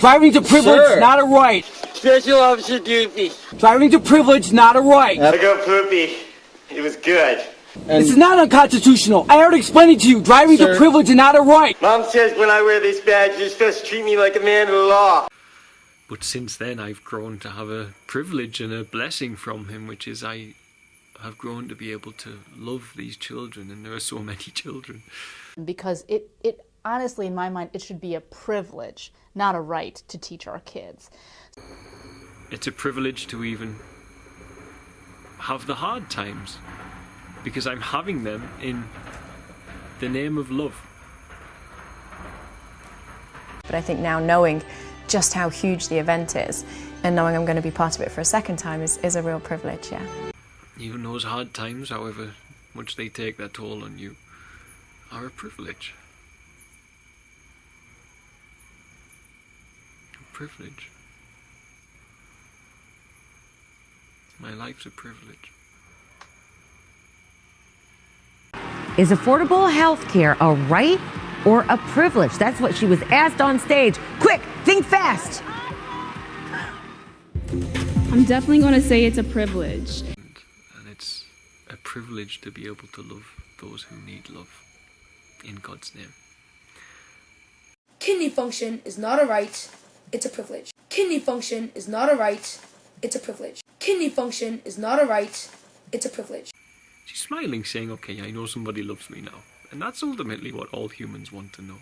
Driving's a privilege, not a right. Special Officer Doofy. Driving's a privilege, not a right. I got poopy. It was good. This is not unconstitutional. I already explained it to you. Driving's a privilege and not a right. Mom says when I wear this badge, you're supposed to treat me like a man of the law. But since then, I've grown to have a privilege and a blessing from him, which is I have grown to be able to love these children, and there are so many children. Because it honestly, in my mind, it should be a privilege, not a right, to teach our kids. It's a privilege to even have the hard times, because I'm having them in the name of love. But I think now, knowing just how huge the event is and knowing I'm going to be part of it for a second time is a real privilege, yeah. Even those hard times, however much they take their toll on you, are a privilege. A privilege. My life's a privilege. Is affordable health care a right or a privilege? That's what she was asked on stage. Quick, think fast. I'm definitely going to say it's a privilege. And it's a privilege to be able to love those who need love in God's name. Kidney function is not a right, it's a privilege. Kidney function is not a right, it's a privilege. Kidney function is not a right, it's a privilege. She's smiling, saying, okay, I know somebody loves me now. And that's ultimately what all humans want to know.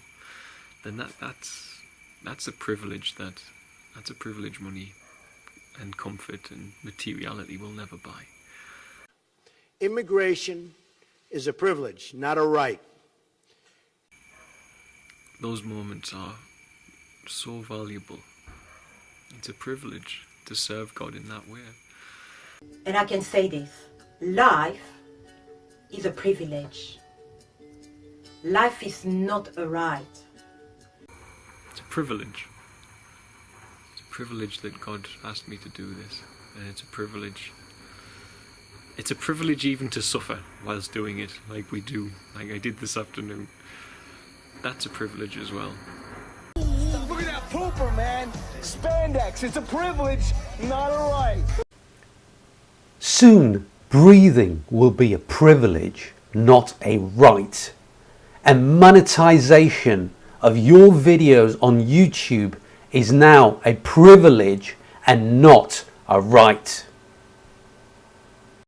Then that's a privilege that's a privilege money and comfort and materiality will never buy. Immigration is a privilege, not a right. Those moments are so valuable. It's a privilege to serve God in that way. And I can say this, life is a privilege. Life is not a right. It's a privilege. It's a privilege that God asked me to do this. And it's a privilege. It's a privilege even to suffer whilst doing it, like we do, like I did this afternoon. That's a privilege as well. Look at that pooper, man. Spandex. It's a privilege, not a right. Soon, breathing will be a privilege, not a right. And monetization of your videos on YouTube is now a privilege and not a right.